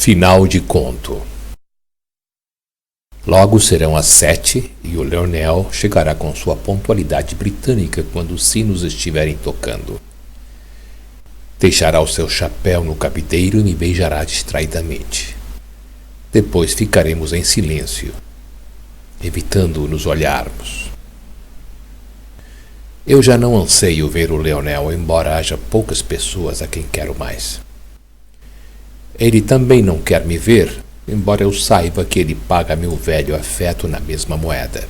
Final de conto. Logo serão as 7 e o Leonel chegará com sua pontualidade britânica quando os sinos estiverem tocando. Deixará o seu chapéu no cabideiro e me beijará distraidamente. Depois ficaremos em silêncio, evitando nos olharmos. Eu já não anseio ver o Leonel, embora haja poucas pessoas a quem quero mais. Ele também não quer me ver, embora eu saiba que ele paga meu velho afeto na mesma moeda.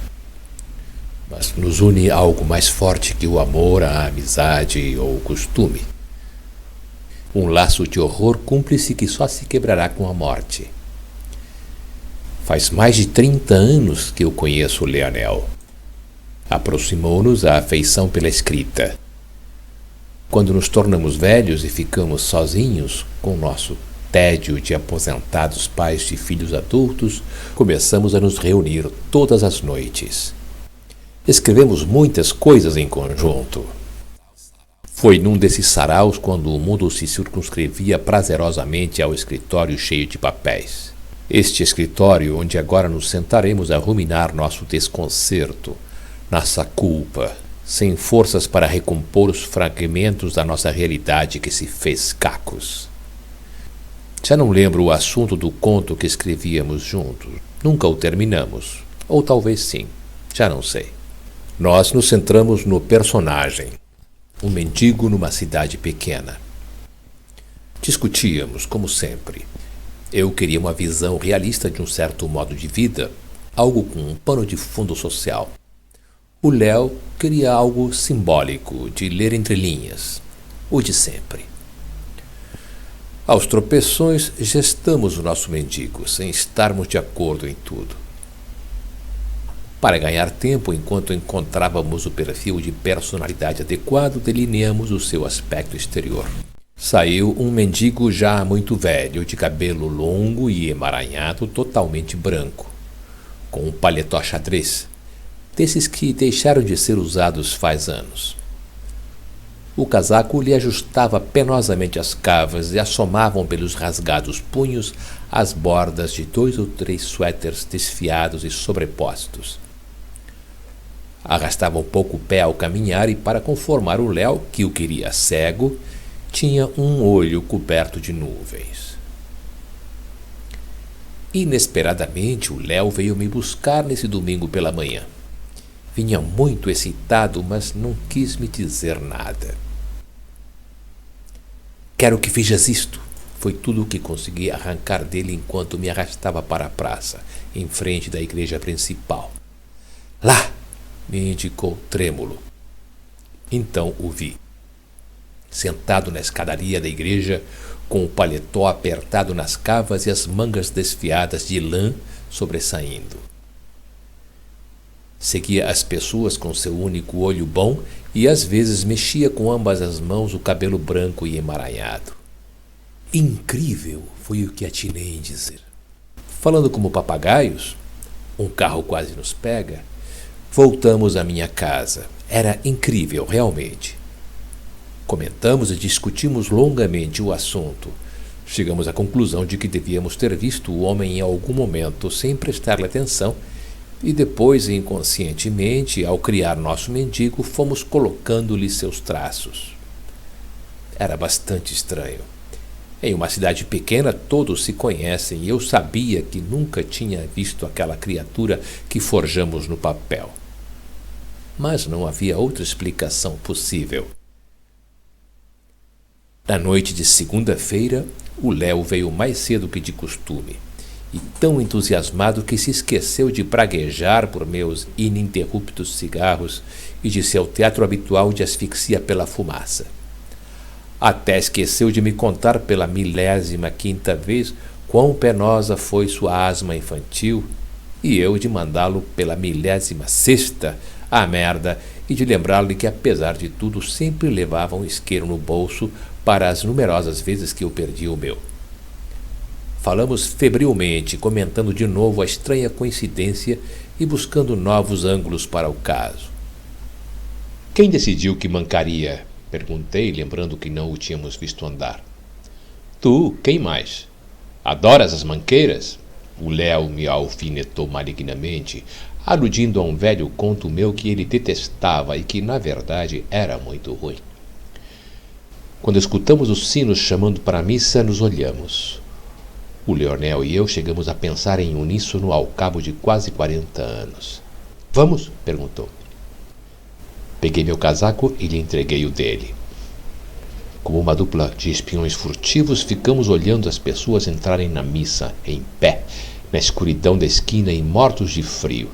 Mas nos une algo mais forte que o amor, a amizade ou o costume. Um laço de horror cúmplice que só se quebrará com a morte. Faz mais de 30 anos que eu conheço o Leonel. Aproximou-nos a afeição pela escrita. Quando nos tornamos velhos e ficamos sozinhos, com nosso tédio de aposentados pais de filhos adultos, começamos a nos reunir todas as noites. Escrevemos muitas coisas em conjunto. Foi num desses saraus quando o mundo se circunscrevia prazerosamente ao escritório cheio de papéis. Este escritório onde agora nos sentaremos a ruminar nosso desconcerto, nossa culpa, sem forças para recompor os fragmentos da nossa realidade que se fez cacos. Já não lembro o assunto do conto que escrevíamos juntos. Nunca o terminamos. Ou talvez sim. Já não sei. Nós nos centramos no personagem. Um mendigo numa cidade pequena. Discutíamos, como sempre. Eu queria uma visão realista de um certo modo de vida, algo com um pano de fundo social. O Léo queria algo simbólico, de ler entre linhas. O de sempre. Aos tropeções, gestamos o nosso mendigo, sem estarmos de acordo em tudo. Para ganhar tempo, enquanto encontrávamos o perfil de personalidade adequado, delineamos o seu aspecto exterior. Saiu um mendigo já muito velho, de cabelo longo e emaranhado, totalmente branco, com um paletó xadrez, desses que deixaram de ser usados faz anos. O casaco lhe ajustava penosamente as cavas e assomavam pelos rasgados punhos as bordas de 2 ou 3 suéteres desfiados e sobrepostos. Arrastava um pouco o pé ao caminhar e, para conformar o Léo, que o queria cego, tinha um olho coberto de nuvens. Inesperadamente, o Léo veio me buscar nesse domingo pela manhã. Vinha muito excitado, mas não quis me dizer nada. Quero que vejas isto. Foi tudo o que consegui arrancar dele enquanto me arrastava para a praça, em frente da igreja principal. Lá! Me indicou trêmulo. Então o vi. Sentado na escadaria da igreja, com o paletó apertado nas cavas e as mangas desfiadas de lã sobressaindo. Seguia as pessoas com seu único olho bom e às vezes mexia com ambas as mãos o cabelo branco e emaranhado. Incrível, foi o que atinei em dizer. Falando como papagaios, um carro quase nos pega, voltamos à minha casa. Era incrível, realmente. Comentamos e discutimos longamente o assunto. Chegamos à conclusão de que devíamos ter visto o homem em algum momento sem prestar-lhe atenção e depois, inconscientemente, ao criar nosso mendigo, fomos colocando-lhe seus traços. Era bastante estranho. Em uma cidade pequena, todos se conhecem e eu sabia que nunca tinha visto aquela criatura que forjamos no papel. Mas não havia outra explicação possível. Na noite de segunda-feira, o Léo veio mais cedo que de costume. E tão entusiasmado que se esqueceu de praguejar por meus ininterruptos cigarros e de seu teatro habitual de asfixia pela fumaça. Até esqueceu de me contar pela 15ª vez quão penosa foi sua asma infantil e eu de mandá-lo pela 16ª à merda e de lembrar-lhe que, apesar de tudo, sempre levava um isqueiro no bolso para as numerosas vezes que eu perdi o meu. Falamos febrilmente, comentando de novo a estranha coincidência e buscando novos ângulos para o caso. Quem decidiu que mancaria? Perguntei, lembrando que não o tínhamos visto andar. Tu, quem mais? Adoras as manqueiras? O Léo me alfinetou malignamente, aludindo a um velho conto meu que ele detestava e que, na verdade, era muito ruim. Quando escutamos os sinos chamando para a missa, nos olhamos. O Leonel e eu chegamos a pensar em uníssono ao cabo de quase 40 anos. Vamos? Perguntou. Peguei meu casaco e lhe entreguei o dele. Como uma dupla de espiões furtivos, ficamos olhando as pessoas entrarem na missa, em pé, na escuridão da esquina e mortos de frio.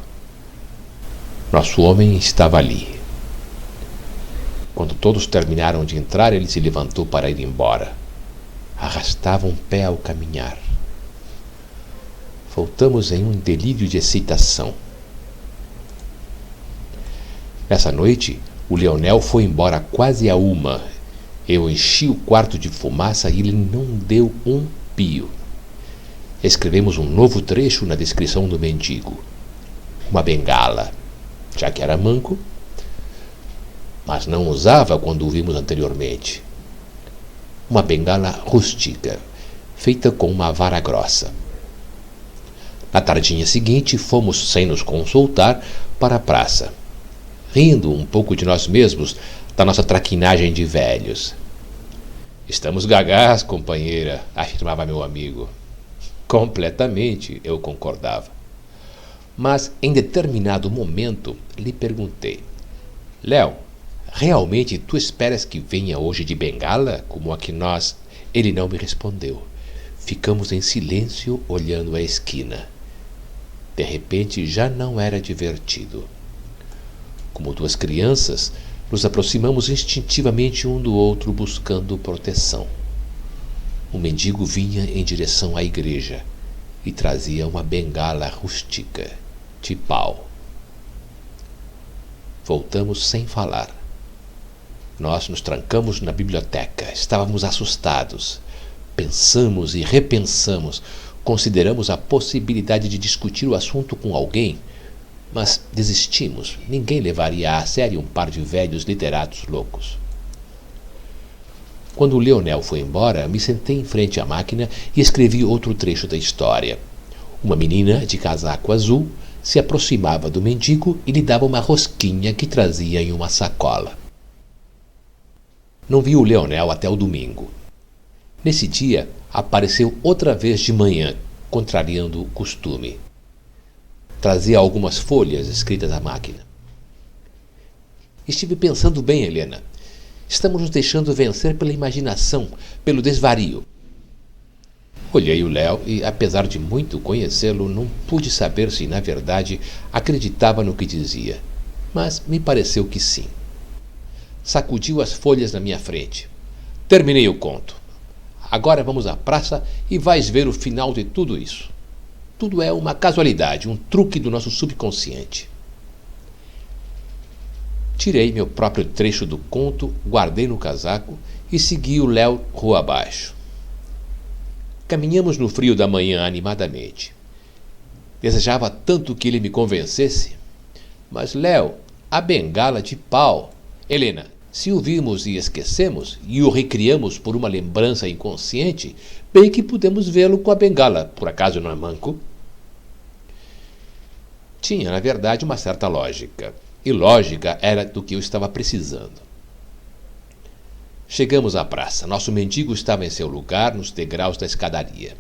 Nosso homem estava ali. Quando todos terminaram de entrar, ele se levantou para ir embora. Arrastava um pé ao caminhar. Voltamos em um delírio de excitação. Nessa noite, o Leonel foi embora quase a 1. Eu enchi o quarto de fumaça e ele não deu um pio. Escrevemos um novo trecho na descrição do mendigo. Uma bengala, já que era manco, mas não usava quando o vimos anteriormente. Uma bengala rústica, feita com uma vara grossa. Na tardinha seguinte, fomos, sem nos consultar, para a praça, rindo um pouco de nós mesmos, da nossa traquinagem de velhos. Estamos gagás, companheira, afirmava meu amigo. Completamente, eu concordava. Mas, em determinado momento, lhe perguntei: Léo, realmente tu esperas que venha hoje de bengala, como a que nós... Ele não me respondeu. Ficamos em silêncio, olhando a esquina. De repente, já não era divertido. Como duas crianças, nos aproximamos instintivamente um do outro, buscando proteção. O mendigo vinha em direção à igreja e trazia uma bengala rústica, de pau. Voltamos sem falar. Nós nos trancamos na biblioteca. Estávamos assustados. Pensamos e repensamos. Consideramos a possibilidade de discutir o assunto com alguém, mas desistimos. Ninguém levaria a sério um par de velhos literatos loucos. Quando o Leonel foi embora, me sentei em frente à máquina e escrevi outro trecho da história. Uma menina de casaco azul se aproximava do mendigo e lhe dava uma rosquinha que trazia em uma sacola. Não vi o Leonel até o domingo. Nesse dia, apareceu outra vez de manhã, contrariando o costume. Trazia algumas folhas escritas à máquina. Estive pensando bem, Helena. Estamos nos deixando vencer pela imaginação, pelo desvario. Olhei o Léo e, apesar de muito conhecê-lo, não pude saber se, na verdade, acreditava no que dizia. Mas me pareceu que sim. Sacudiu as folhas na minha frente. Terminei o conto. Agora vamos à praça e vais ver o final de tudo isso. Tudo é uma casualidade, um truque do nosso subconsciente. Tirei meu próprio trecho do conto, guardei no casaco e segui o Léo rua abaixo. Caminhamos no frio da manhã animadamente. Desejava tanto que ele me convencesse. Mas, Léo, a bengala de pau. Helena, se o vimos e esquecemos, e o recriamos por uma lembrança inconsciente, bem que podemos vê-lo com a bengala. Por acaso não é manco? Tinha, na verdade, uma certa lógica. E lógica era do que eu estava precisando. Chegamos à praça. Nosso mendigo estava em seu lugar, nos degraus da escadaria.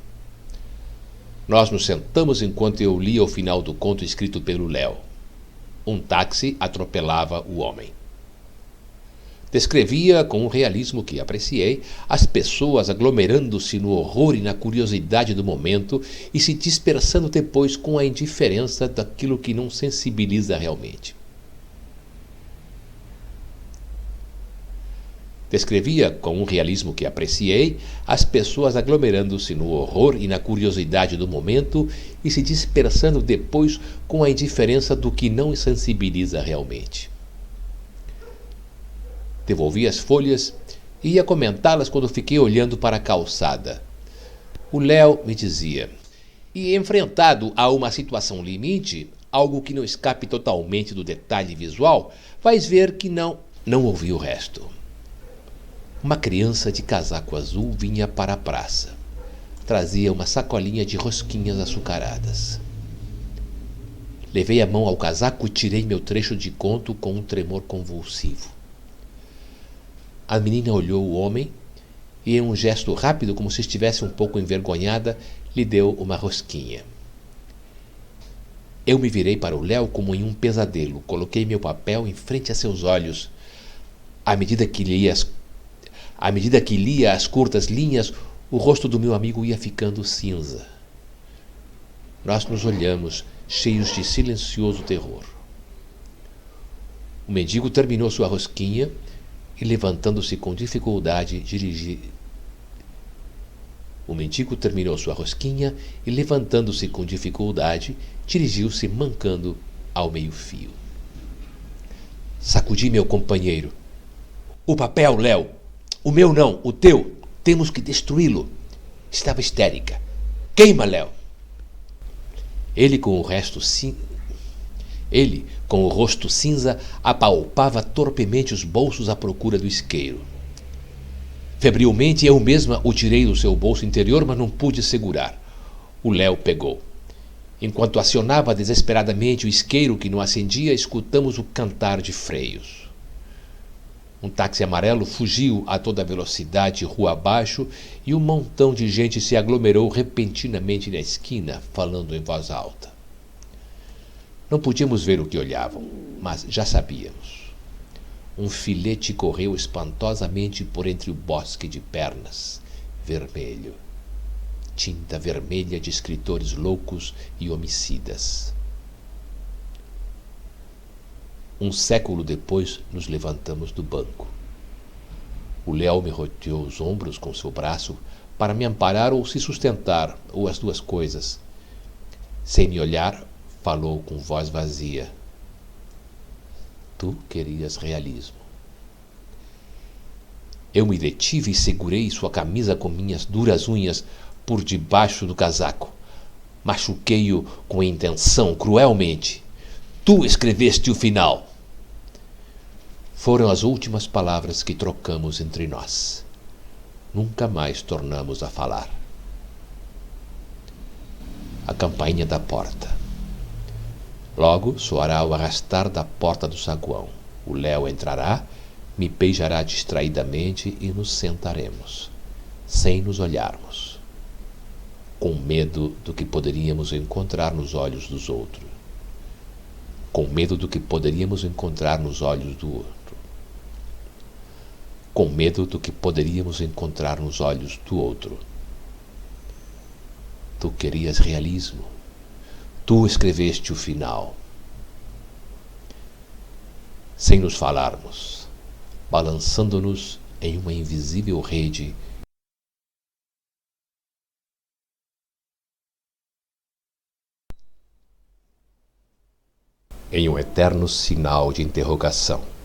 Nós nos sentamos enquanto eu lia o final do conto escrito pelo Léo. Um táxi atropelava o homem. Descrevia, com um realismo que apreciei, as pessoas aglomerando-se no horror e na curiosidade do momento e se dispersando depois com a indiferença daquilo que não sensibiliza realmente. Descrevia, com um realismo que apreciei, as pessoas aglomerando-se no horror e na curiosidade do momento e se dispersando depois com a indiferença do que não sensibiliza realmente. Devolvi as folhas e ia comentá-las quando fiquei olhando para a calçada. O Léo me dizia: e enfrentado a uma situação limite, algo que não escape totalmente do detalhe visual, vais ver que não ouvi o resto. Uma criança de casaco azul vinha para a praça. trazia uma sacolinha de rosquinhas açucaradas. Levei a mão ao casaco e tirei meu trecho de conto com um tremor convulsivo. A menina olhou o homem e, em um gesto rápido, como se estivesse um pouco envergonhada, lhe deu uma rosquinha. Eu me virei para o Léo como em um pesadelo. Coloquei meu papel em frente a seus olhos. À medida que lia as curtas linhas, o rosto do meu amigo ia ficando cinza. Nós nos olhamos, cheios de silencioso terror. O mendigo terminou sua rosquinha e, levantando-se com dificuldade, dirigiu-se mancando ao meio-fio. Sacudi meu companheiro. O papel, Léo! O meu não, o teu! Temos que destruí-lo! Estava histérica. Queima, Léo! Ele, com o rosto cinza, apalpava torpemente os bolsos à procura do isqueiro. Febrilmente, eu mesma o tirei do seu bolso interior, mas não pude segurar. O Léo pegou. Enquanto acionava desesperadamente o isqueiro que não acendia, escutamos o cantar de freios. Um táxi amarelo fugiu a toda velocidade rua abaixo e um montão de gente se aglomerou repentinamente na esquina, falando em voz alta. Não podíamos ver o que olhavam, mas já sabíamos. Um filete correu espantosamente por entre o bosque de pernas, vermelho. Tinta vermelha de escritores loucos e homicidas. Um século depois, nos levantamos do banco. O Léo me rodeou os ombros com seu braço para me amparar ou se sustentar, ou as duas coisas. Sem me olhar, falou com voz vazia. Tu querias realismo. Eu me detive e segurei sua camisa com minhas duras unhas por debaixo do casaco. Machuquei-o com intenção, cruelmente. Tu escreveste o final. Foram as últimas palavras que trocamos entre nós. Nunca mais tornamos a falar. A campainha da porta. Logo soará o arrastar da porta do saguão. O Léo entrará, me beijará distraidamente e nos sentaremos, sem nos olharmos, com medo do que poderíamos encontrar nos olhos dos outros. Com medo do que poderíamos encontrar nos olhos do outro. Com medo do que poderíamos encontrar nos olhos do outro. Tu querias realismo. Tu escreveste o final. Sem nos falarmos, balançando-nos em uma invisível rede, em um eterno sinal de interrogação.